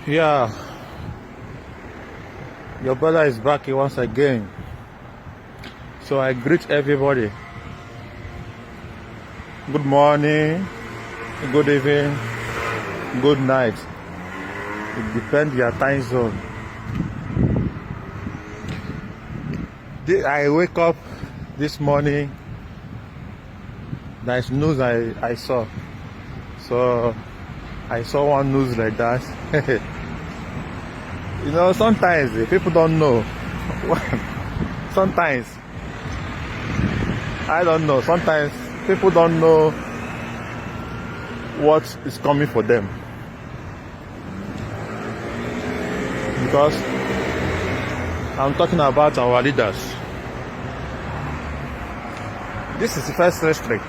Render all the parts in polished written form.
Yeah, your brother is back here once again. So I greet everybody. Good morning, good evening, good night. It depends your time zone. I wake up this morning. There's news I saw. So I saw one news like that. You know, sometimes people don't know. Sometimes I don't know. Sometimes people don't know what is coming for them, because I'm talking about our leaders. This is the first history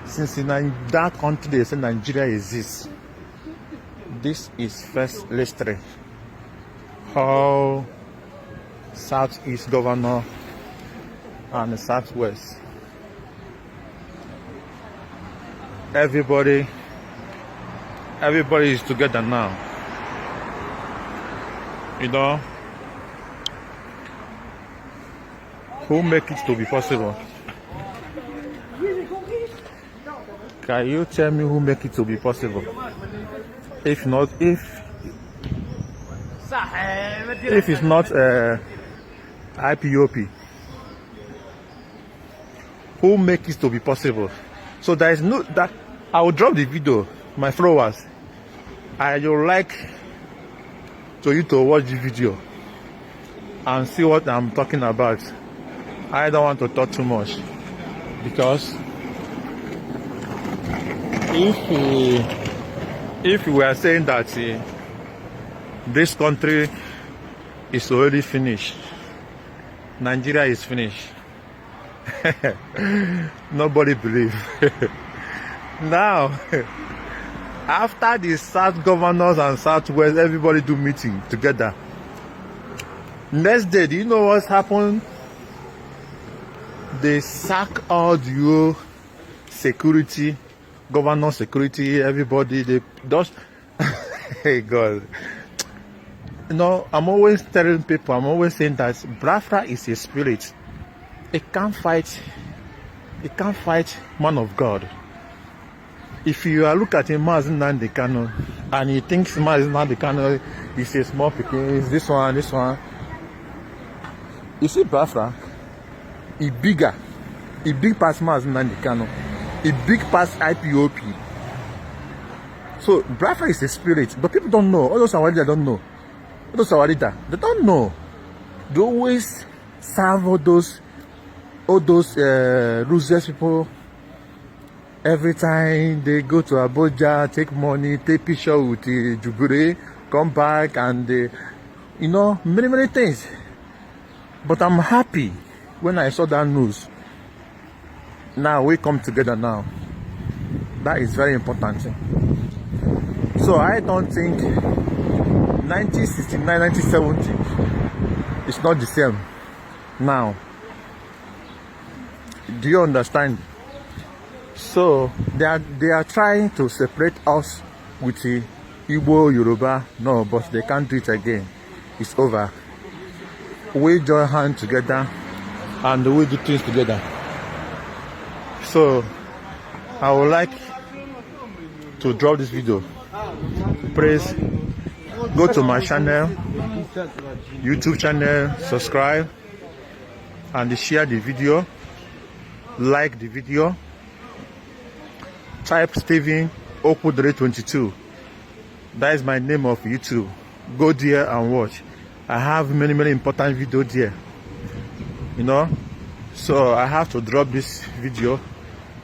since in that country they say Nigeria exists. This is first history how Southeast governor and the Southwest, everybody is together now. You know, who make it to be possible? Can you tell me who make it to be possible? If not, if it's not IPOP, who make it to be possible? So there is no that I will drop the video, my followers. I would like you to watch the video and see what I'm talking about. I don't want to talk too much, because if we are saying that this country is already finished, Nigeria is finished, nobody believe. Now, after the South governors and Southwest, everybody do meeting together. Next day, do you know what's happened? They sack all the security, governor security, everybody. They just, hey God. You know, I'm always telling people, I'm always saying that BIAFRA is a spirit. It can't fight man of God. If you look at him as Nnamdi Kanu, and he thinks Nnamdi Kanu is a small picking, is this one. You see BIAFRA, he big past Nnamdi Kanu, he big past IPOP. So BIAFRA is a spirit, but people don't know. All those Awarida don't know. All those Awarida, they don't know. They always serve all those losers people. Every time they go to Abuja, take money, take picture with the Jubure, come back, and you know, many things. But I'm happy when I saw that news. Now we come together now. That is very important. So I don't think 1969, 1970 is not the same now. Do you understand? So they are trying to separate us with the Igbo, Yoruba. No, but they can't do it again. It's over. We join hands together and we do things together. So I would like to drop this video. Please go to my channel, YouTube channel, subscribe and share the video, like the video. Type Stephen Okudere 22. That is my name of YouTube. Go there and watch. I have many important videos there. You know, so I have to drop this video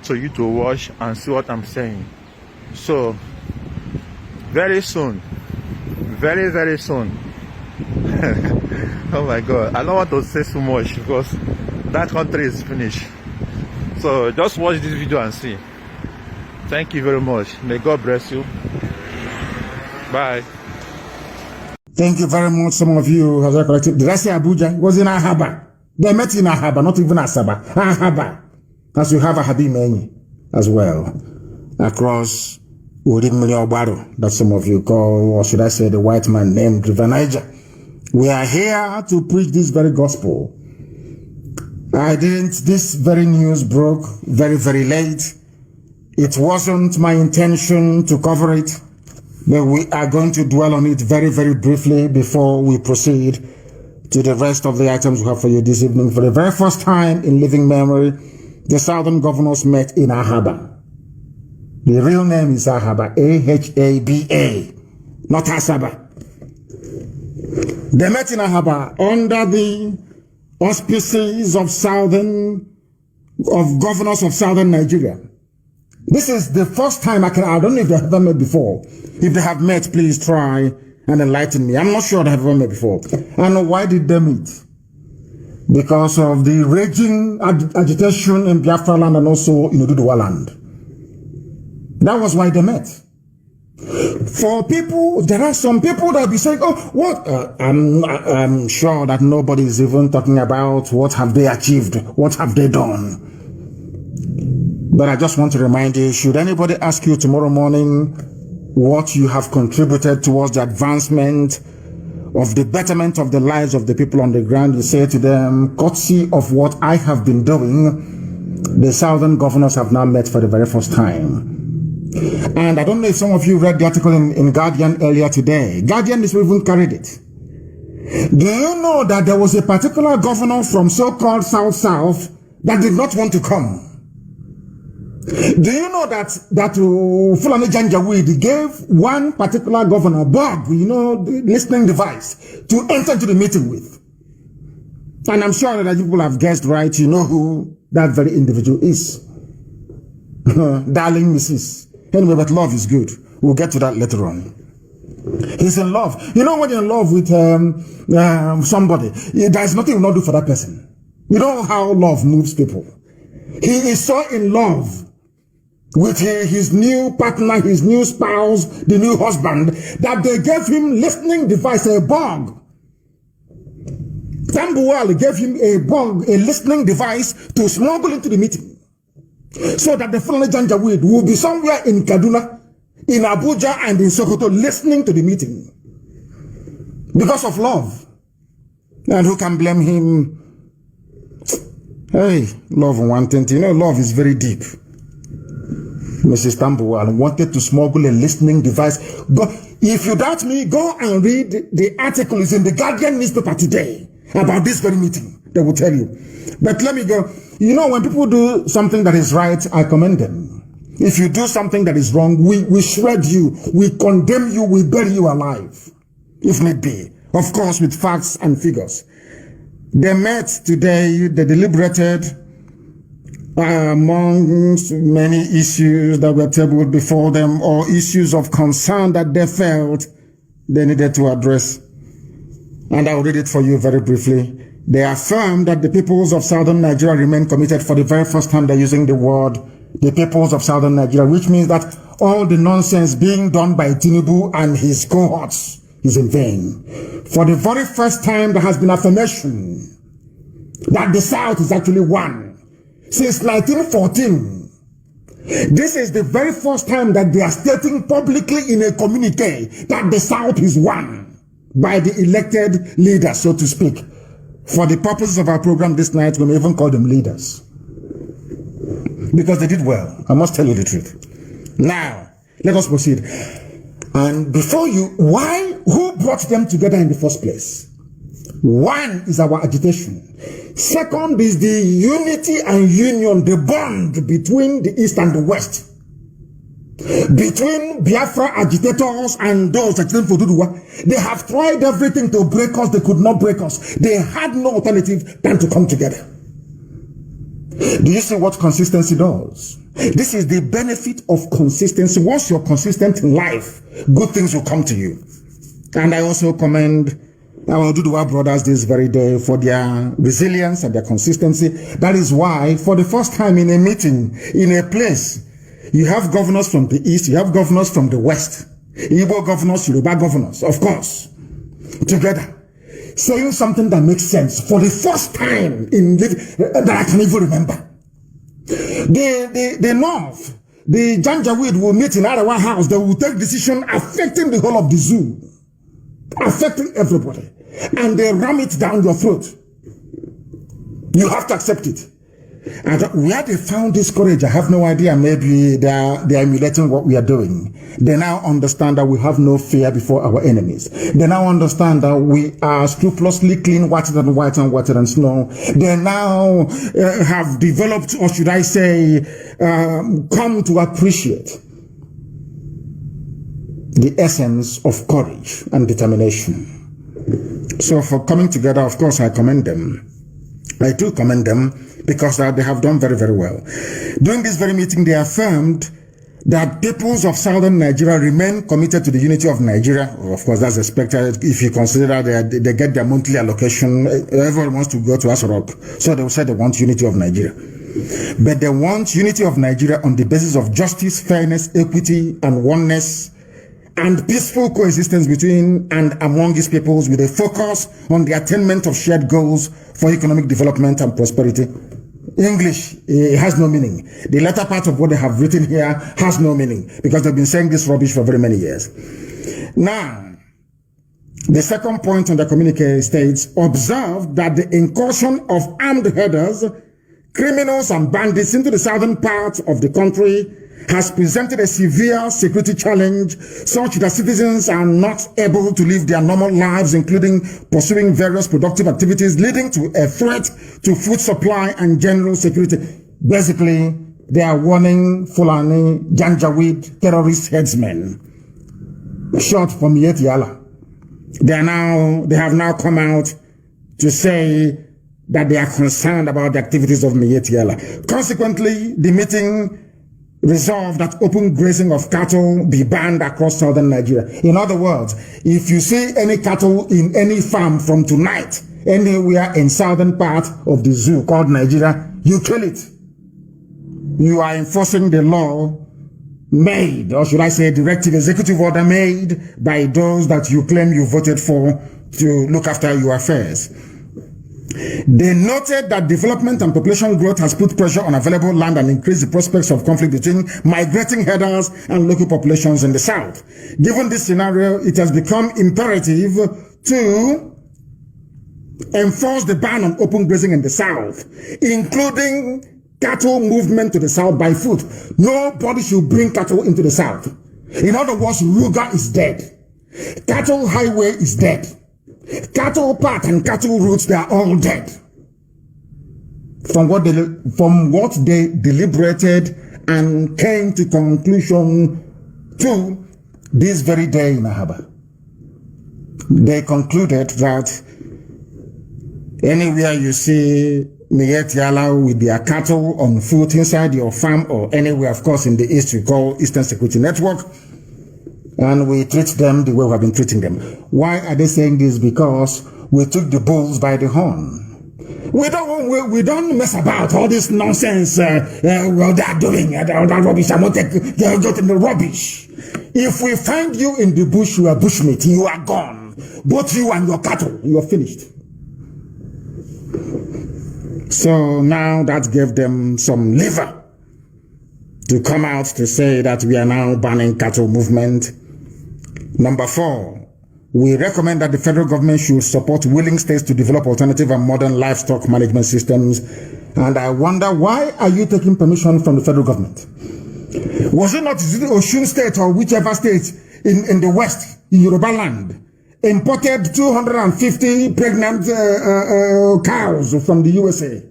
so you to watch and see what I'm saying. So very soon, very soon. Oh my God, I don't want to say so much because that country is finished. So just watch this video and see. Thank you very much. May God bless you. Bye. Thank you very much, some of you. As I corrected, did I say Abuja? It was in Ahaba. They met in Ahaba, not even Asaba. Ahaba. As you have a Hadimeni as well. Across that some of you call, or should I say, the white man named River Niger. We are here to preach this very gospel. This very news broke very, very late. It wasn't my intention to cover it, but we are going to dwell on it very, very briefly before we proceed to the rest of the items we have for you this evening. For the very first time in living memory, the Southern governors met in Ahaba. The real name is Ahaba, A-H-A-B-A, not Asaba. They met in Ahaba under the auspices of governors of Southern Nigeria. This is the first time I don't know if they have ever met before. If they have met, please try and enlighten me. I'm not sure they have ever met before. And why did they meet? Because of the raging agitation in Biafra land and also in Oduduwa land. That was why they met. For people, there are some people that will be saying, oh, what? I'm sure that nobody is even talking about what have they achieved, what have they done. But I just want to remind you, should anybody ask you tomorrow morning what you have contributed towards the advancement of the betterment of the lives of the people on the ground, you say to them, courtesy of what I have been doing, the Southern governors have now met for the very first time. And I don't know if some of you read the article in Guardian earlier today. Guardian is even carried it. Do you know that there was a particular governor from so-called South that did not want to come? Do you know that Fulani Janjaweed gave one particular governor, Bob, the listening device, to enter into the meeting with? And I'm sure that people have guessed right, you know who that very individual is. Darling Mrs. Anyway, but love is good. We'll get to that later on. He's in love. You know when you're in love with somebody, there's nothing you not do for that person. You know how love moves people. He is so in love with his new partner, his new spouse, the new husband, that they gave him listening device, a bug. Tambuwal gave him a bug, a listening device to smuggle into the meeting. So that the Fulani Janjaweed will be somewhere in Kaduna, in Abuja, and in Sokoto listening to the meeting. Because of love. And who can blame him? Hey, love and wanting. Love is very deep. Mrs. Tambuwal wanted to smuggle a listening device. If you doubt me, go and read the article. It's in the Guardian newspaper today about this very meeting. They will tell you. But let me go. When people do something that is right, I commend them. If you do something that is wrong, we shred you, we condemn you, we bury you alive, if need be. Of course, with facts and figures. They met today, they deliberated amongst many issues that were tabled before them, or issues of concern that they felt they needed to address. And I will read it for you very briefly. They affirmed that the peoples of Southern Nigeria remain committed. For the very first time, they're using the word, the peoples of Southern Nigeria, which means that all the nonsense being done by Tinubu and his cohorts is in vain. For the very first time, there has been affirmation that the South is actually one. Since 1914, this is the very first time that they are stating publicly in a communique that the South is one by the elected leaders, so to speak. For the purposes of our program this night, we may even call them leaders. Because they did well. I must tell you the truth. Now, let us proceed. And before who brought them together in the first place? One is our agitation. Second is the unity and union, the bond between the East and the West. Between Biafra agitators and those agitating for Oduduwa, they have tried everything to break us. They could not break us. They had no alternative than to come together. Do you see what consistency does? This is the benefit of consistency. Once you're consistent in life, good things will come to you. And I also commend our Oduduwa brothers this very day for their resilience and their consistency. That is why, for the first time in a meeting, in a place, you have governors from the East, you have governors from the West, Igbo governors, Yoruba governors, of course, together, saying something that makes sense for the first time that I can even remember. The North, the Janjaweed will meet in our house. They will take decision affecting the whole of the zoo, affecting everybody, and they ram it down your throat. You have to accept it. And where they found this courage, I have no idea. Maybe they are emulating what we are doing. They now understand that we have no fear before our enemies. They now understand that we are scrupulously clean, whiter than white and whiter than snow. They now have developed, or should I say, come to appreciate the essence of courage and determination. So for coming together, of course, I commend them. I do commend them because they have done very, very well. During this very meeting, they affirmed that peoples of southern Nigeria remain committed to the unity of Nigeria. Of course, that's expected if you consider that they get their monthly allocation. Everyone wants to go to Asorok. So they will say they want unity of Nigeria. But they want unity of Nigeria on the basis of justice, fairness, equity, and oneness, and peaceful coexistence between and among these peoples with a focus on the attainment of shared goals for economic development and prosperity. English has no meaning. The latter part of what they have written here has no meaning because they've been saying this rubbish for very many years. Now, the second point on the communique states, observe that the incursion of armed herders, criminals and bandits into the southern part of the country has presented a severe security challenge such that citizens are not able to live their normal lives, including pursuing various productive activities, leading to a threat to food supply and general security. Basically, they are warning Fulani Janjaweed terrorist headsmen, short from Yetiala. They have now come out to say that they are concerned about the activities of Mietiala. Consequently, the meeting resolved that open grazing of cattle be banned across southern Nigeria. In other words, if you see any cattle in any farm from tonight, anywhere in southern part of the zoo called Nigeria, you kill it. You are enforcing the law made, or should I say directive executive order made by those that you claim you voted for to look after your affairs. They noted that development and population growth has put pressure on available land and increased the prospects of conflict between migrating herders and local populations in the south. Given this scenario, it has become imperative to enforce the ban on open grazing in the south, including cattle movement to the south by foot. Nobody should bring cattle into the south. In other words, Ruga is dead. Cattle highway is dead. Cattle path and cattle routes, they are all dead. From what they deliberated and came to conclusion to this very day in Ahaba. They concluded that anywhere you see Mietiala with their cattle on foot inside your farm or anywhere, of course, in the east we call Eastern Security Network, and we treat them the way we have been treating them. Why are they saying this? Because we took the bulls by the horn. We don't mess about all this nonsense. Well, they are doing that rubbish. I'm not taking the rubbish. If we find you in the bush, you are bushmeat. You are gone. Both you and your cattle, you are finished. So now that gave them some liver to come out to say that we are now banning cattle movement. Number 4, we recommend that the federal government should support willing states to develop alternative and modern livestock management systems. And I wonder, why are you taking permission from the federal government? Was it not Osun State or whichever state in the west, in Yoruba land, imported 250 pregnant cows from the USA?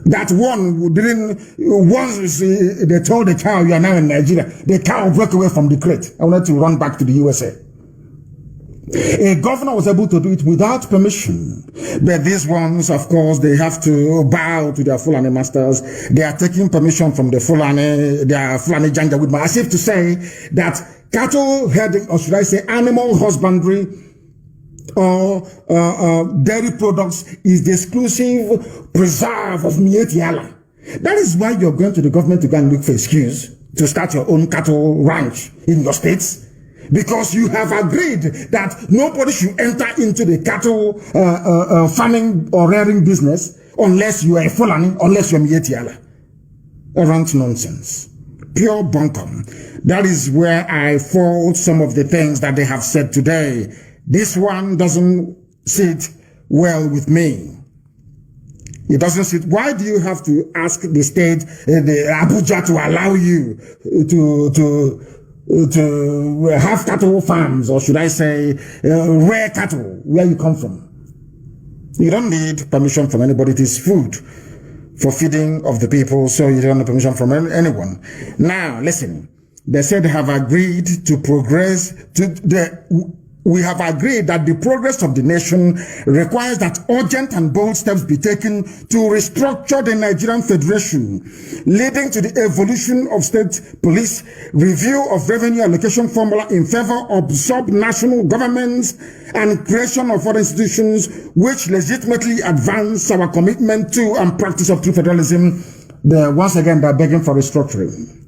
That one didn't, once they told the cow, you are now in Nigeria, the cow broke away from the crate. I wanted to run back to the USA. A governor was able to do it without permission. But these ones, of course, they have to bow to their Fulani masters. They are taking permission from the Fulani, their Fulani Janjaweed, as if to say that cattle herding, or should I say animal husbandry, or dairy products is the exclusive preserve of Mietiala. That is why you're going to the government to go and look for excuse to start your own cattle ranch in your states, because you have agreed that nobody should enter into the cattle farming or rearing business unless you are a Fulani, unless you're Mietiala. Errant nonsense. pure bunkum. That is where I fault some of the things that they have said today. This one doesn't sit well with me. It doesn't sit. Why do you have to ask the state, the Abuja, to allow you to have cattle farms, or should I say, rare cattle, where you come from? You don't need permission from anybody. It is food for feeding of the people, so you don't need permission from anyone. Now, listen. They said they have agreed to progress we have agreed that the progress of the nation requires that urgent and bold steps be taken to restructure the Nigerian Federation, leading to the evolution of state police, review of revenue allocation formula in favor of sub-national governments, and creation of other institutions which legitimately advance our commitment to and practice of true federalism. Once again, they're begging for restructuring.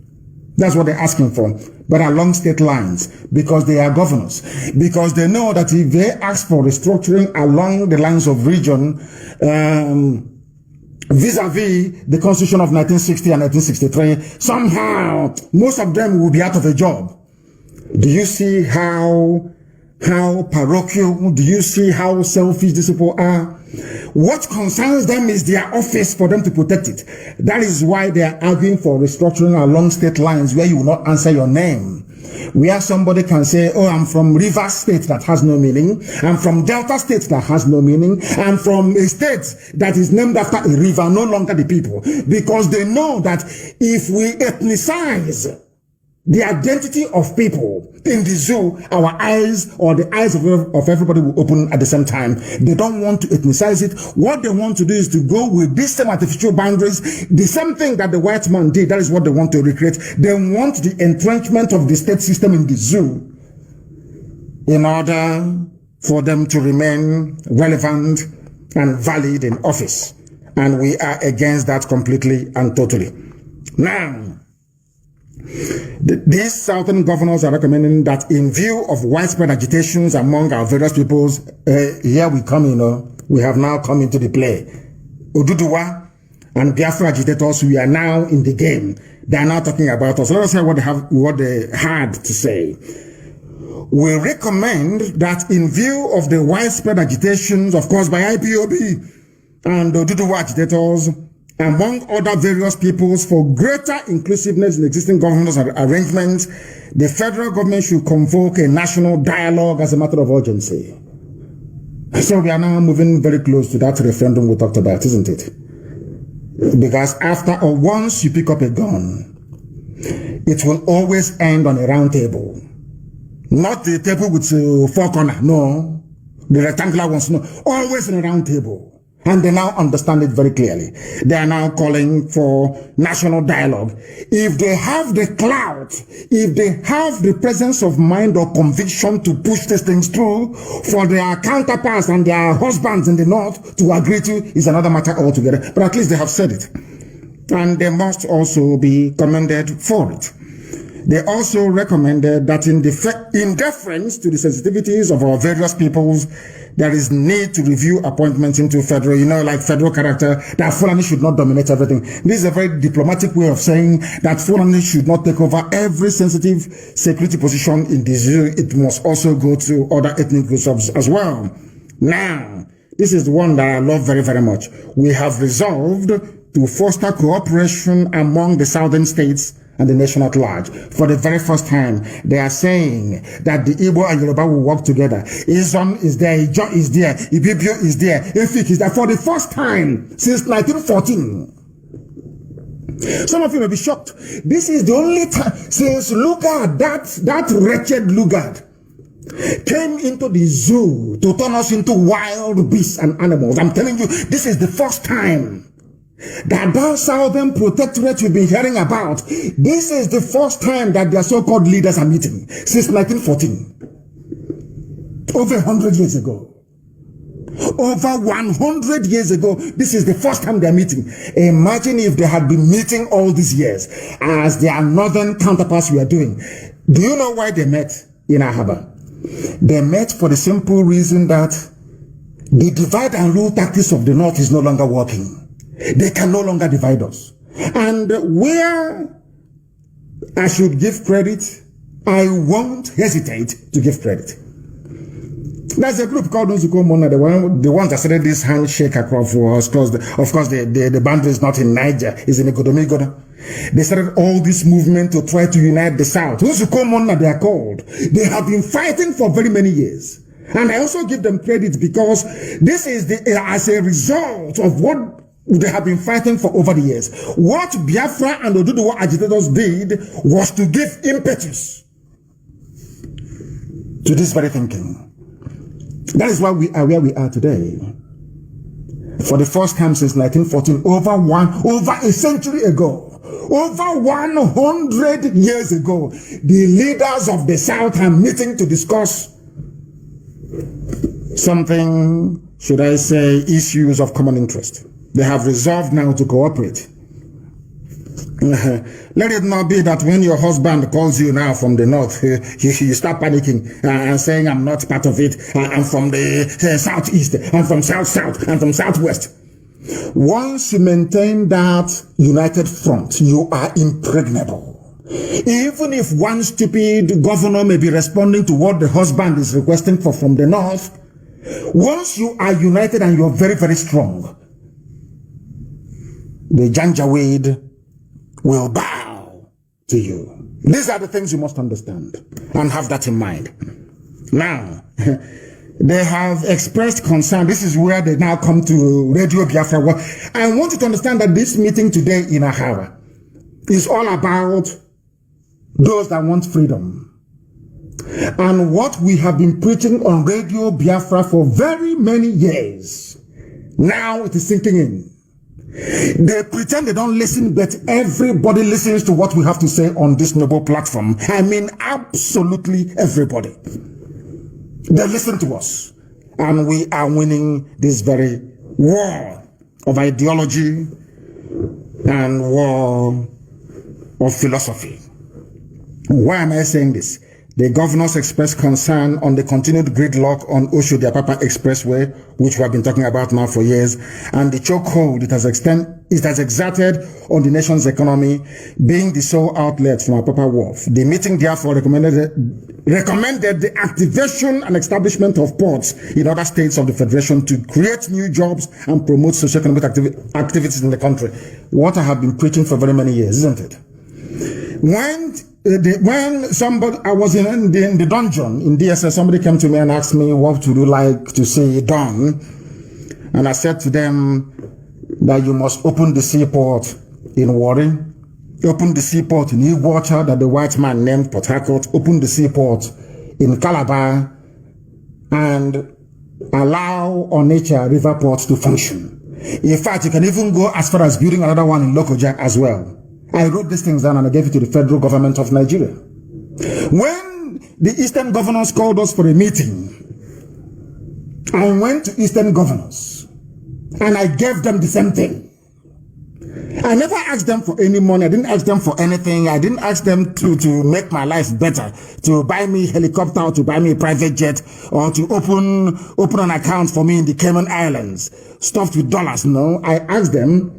That's what they're asking for, but along state lines, because they are governors, because they know that if they ask for restructuring along the lines of region, vis-a-vis the Constitution of 1960 and 1963, somehow most of them will be out of a job. Do you see how parochial, do you see how selfish these people are? What concerns them is their office for them to protect it. That is why they are arguing for restructuring along state lines where you will not answer your name. Where somebody can say, oh, I'm from River State, that has no meaning. I'm from Delta State, that has no meaning. I'm from a state that is named after a river, no longer the people. Because they know that if we ethnicize the identity of people in the zoo, our eyes, or the eyes of everybody, will open at the same time. They don't want to ethnicize it. What they want to do is to go with these same artificial boundaries, the same thing that the white man did. That is what they want to recreate. They want the entrenchment of the state system in the zoo in order for them to remain relevant and valid in office. And we are against that completely and totally. Now, these southern governors are recommending that in view of widespread agitations among our various peoples, here we come, we have now come into the play. Oduduwa and BIAFRA agitators, we are now in the game. They are now talking about us. Let us hear what they had to say. We recommend that in view of the widespread agitations, of course, by IPOB and Oduduwa agitators, among other various peoples, for greater inclusiveness in existing governance arrangements, the federal government should convoke a national dialogue as a matter of urgency. So we are now moving very close to that referendum we talked about, isn't it? Because after or once you pick up a gun, it will always end on a round table. Not the table with four corners, no. The rectangular ones, no. Always on a round table. And they now understand it very clearly. They are now calling for national dialogue. If they have the clout, if they have the presence of mind or conviction to push these things through, for their counterparts and their husbands in the north to agree to, is another matter altogether. But at least they have said it. And they must also be commended for it. They also recommended that in deference to the sensitivities of our various peoples, there is need to review appointments into federal, like federal character, that Fulani should not dominate everything. This is a very diplomatic way of saying that Fulani should not take over every sensitive security position in the zoo. It must also go to other ethnic groups as well. Now, this is the one that I love very, very much. We have resolved to foster cooperation among the southern states and the nation at large. For the very first time, they are saying that the Igbo and Yoruba will work together. Izon is there, Ijo is there, Ibibio is there, Efik is there. For the first time since 1914. Some of you may be shocked. This is the only time since Lugard, that wretched Lugard, came into the zoo to turn us into wild beasts and animals. I'm telling you, this is the first time that southern protectorate you've been hearing about. This is the first time that their so-called leaders are meeting since 1914. Over 100 years ago. Over 100 years ago, this is the first time they're meeting. Imagine if they had been meeting all these years as their northern counterparts were doing. Do you know why they met in Ahaba? They met for the simple reason that the divide and rule tactics of the north is no longer working. They can no longer divide us. And where I should give credit, I won't hesitate to give credit. There's a group called Nzuko Mona, the ones that started this handshake across, of course, the boundary is not in Niger, it's in Igodomigoda. They started all this movement to try to unite the South. Nzuko Mona, they are called. They have been fighting for very many years. And I also give them credit because this is as a result of what they have been fighting for over the years. What Biafra and Oduduwa agitators did was to give impetus to this very thinking. That is why we are where we are today. For the first time since 1914, over a century ago, over 100 years ago, the leaders of the South are meeting to discuss something, should I say, issues of common interest. They have resolved now to cooperate. Let it not be that when your husband calls you now from the north, you start panicking and saying, I'm not part of it. I'm from the southeast, I'm from south, I'm from southwest. Once you maintain that united front, you are impregnable. Even if one stupid governor may be responding to what the husband is requesting for from the north, once you are united and you're very, very strong, the Janjaweed will bow to you. These are the things you must understand and have that in mind. Now, they have expressed concern. This is where they now come to Radio Biafra. I want you to understand that this meeting today in Ahara is all about those that want freedom. And what we have been preaching on Radio Biafra for very many years, now it is sinking in. They pretend they don't listen, but everybody listens to what we have to say on this noble platform. I mean, absolutely everybody. They listen to us. And we are winning this very war of ideology and war of philosophy. Why am I saying this? The governors expressed concern on the continued gridlock on Oshodi-Apapa Expressway, which we have been talking about now for years, and the chokehold it has exerted on the nation's economy, being the sole outlet from Apapa Wharf. The meeting therefore recommended the activation and establishment of ports in other states of the Federation to create new jobs and promote socio-economic activities in the country. What I have been preaching for very many years, isn't it? When somebody, I was in the dungeon in DSS, somebody came to me and asked me, what would you like to see done? And I said to them that you must open the seaport in Warri, open the seaport in Iguacha that the white man named Port Harcourt, open the seaport in Calabar, and allow Onitsha River Port to function. In fact, you can even go as far as building another one in Lokoja as well. I wrote these things down and I gave it to the federal government of Nigeria. When the Eastern governors called us for a meeting, I went to Eastern governors and I gave them the same thing. I never asked them for any money. I didn't ask them for anything. I didn't ask them to make my life better, to buy me a helicopter, or to buy me a private jet, or to open an account for me in the Cayman Islands, stuffed with dollars. No, I asked them.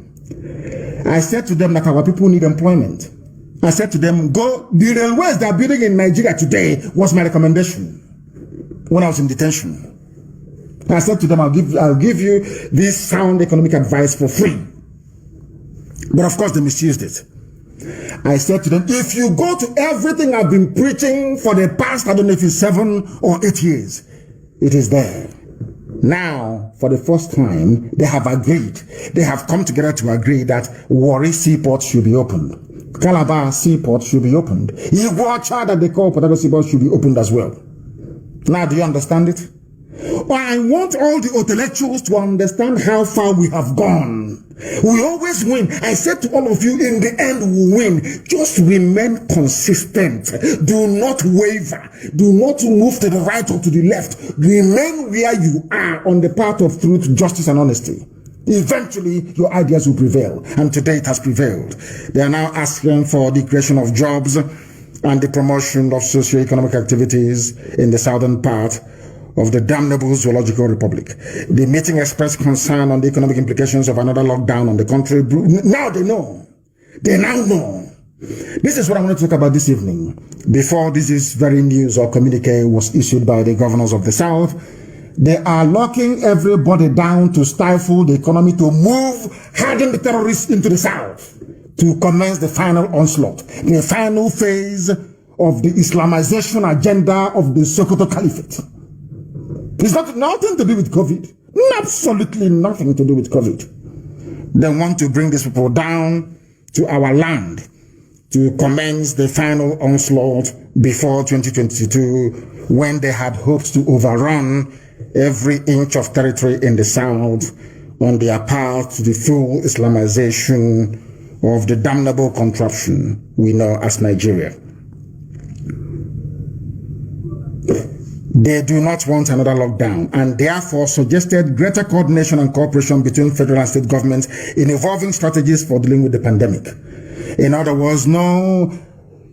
I said to them that our people need employment. I said to them, go, the railways they are building in Nigeria today was my recommendation when I was in detention. I said to them, I'll give you this sound economic advice for free. But of course they misused it. I said to them, if you go to everything I've been preaching for the past, I don't know if it's 7 or 8 years, it is there. Now, for the first time, they have agreed. They have come together to agree that Warri Seaport should be opened. Calabar Seaport should be opened. Iguacha that they call Port Harcourt Seaport should be opened as well. Now, do you understand it? I want all the intellectuals to understand how far we have gone. We always win. I said to all of you, in the end we win. Just remain consistent. Do not waver. Do not move to the right or to the left. Remain where you are on the path of truth, justice, and honesty. Eventually, your ideas will prevail. And today it has prevailed. They are now asking for the creation of jobs and the promotion of socio-economic activities in the southern part of the damnable Zoological Republic. The meeting expressed concern on the economic implications of another lockdown on the country. Now they know. They now know This is what I want to talk about this evening. Before this is very news or communique was issued by the governors of the South, they are locking everybody down to stifle the economy, to move hardened terrorists into the South, to commence the final onslaught, the final phase of the Islamization agenda of the Sokoto Caliphate. It's not nothing to do with COVID. Absolutely nothing to do with COVID. They want to bring these people down to our land to commence the final onslaught before 2022, when they had hoped to overrun every inch of territory in the South on their path to the full Islamization of the damnable contraption we know as Nigeria. They do not want another lockdown, and therefore suggested greater coordination and cooperation between federal and state governments in evolving strategies for dealing with the pandemic. In other words, no,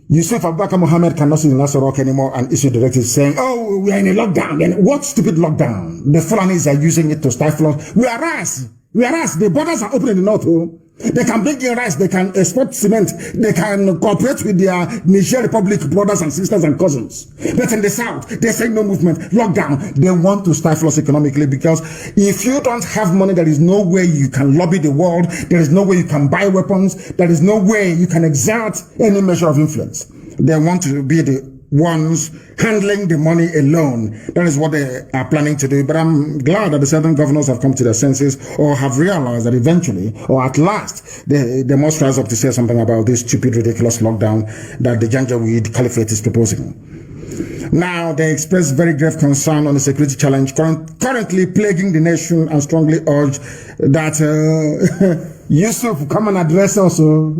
Yusuf Abubakar Mohammed cannot sit in Nasser Rock anymore and issue directives saying, oh, we are in a lockdown. And what stupid lockdown? The Fulanis are using it to stifle us. Whereas the borders are open in the north. Oh. They can bring in rice, they can export cement, they can cooperate with their Niger Republic brothers and sisters and cousins. But in the south, they say no movement, lockdown. They want to stifle us economically, because if you don't have money, there is no way you can lobby the world, there is no way you can buy weapons, there is no way you can exert any measure of influence. They want to be the ones handling the money alone. That is what they are planning to do. But I'm glad that the southern governors have come to their senses, or have realized that eventually, or at last, they must rise up to say something about this stupid, ridiculous lockdown that the Janjaweed Caliphate is proposing. Now, they express very grave concern on the security challenge currently plaguing the nation, and strongly urge that Yusuf come and address also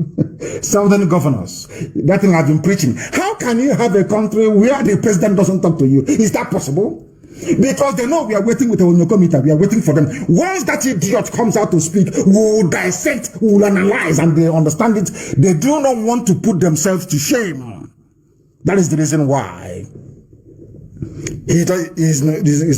southern governors. That thing I've been preaching. How can you have a country where the president doesn't talk to you? Is that possible? Because they know we are waiting with a Onyoko meter. We are waiting for them. Once that idiot comes out to speak, we will dissect, we will analyze, and they understand it. They do not want to put themselves to shame. That is the reason why he's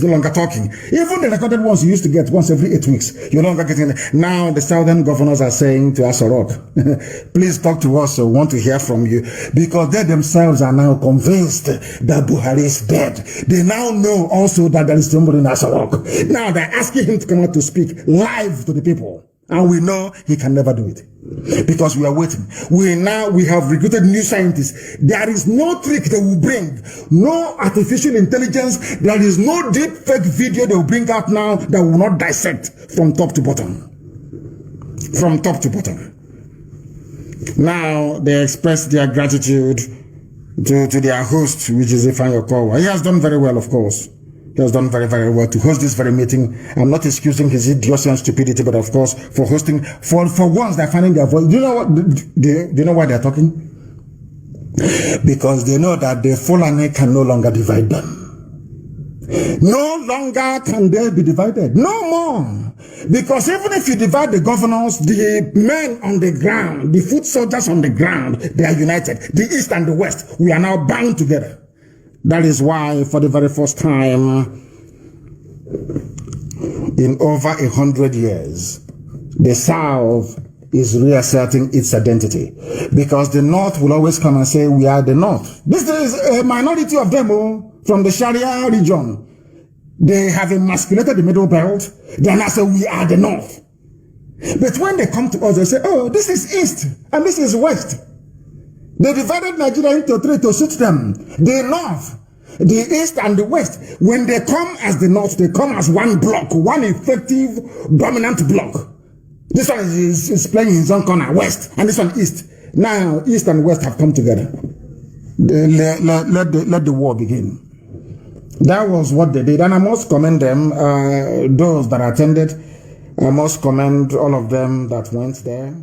no longer talking. Even the recorded ones you used to get once every 8 weeks, you're no longer getting it. Now the southern governors are saying to Asorok, please talk to us, we want to hear from you. Because they themselves are now convinced that Buhari is dead. They now know also that there is somebody in Asorok. Now they're asking him to come out to speak live to the people. And we know he can never do it, because we are waiting. We have recruited new scientists. There is no trick they will bring, no artificial intelligence. There is no deep fake video they will bring out now that will not dissect from top to bottom. From top to bottom. Now they express their gratitude to their host, which is Ifeanyi Okowa. He has done very well, of course. He has done very, very well to host this very meeting. I'm not excusing his idiocy and stupidity, but of course, for hosting, for once they're finding their voice. Do you know what? Do you know why they're talking? Because they know that the Fulani can no longer divide them. No longer can they be divided. No more. Because even if you divide the governors, the men on the ground, the foot soldiers on the ground, they are united. The East and the West, we are now bound together. That is why, for the very first time in over 100 years, the South is reasserting its identity. Because the North will always come and say, we are the North. This is a minority of them from the Sharia region. They have emasculated the Middle Belt. They now say, we are the North. But when they come to us, they say, oh, this is East and this is West. They divided Nigeria into three to suit them. The North, the East, and the West. When they come as the North, they come as one block, one effective, dominant block. This one is playing his own corner, West, and this one East. Now, East and West have come together. Let the war begin. That was what they did, and I must commend them, those that attended. I must commend all of them that went there.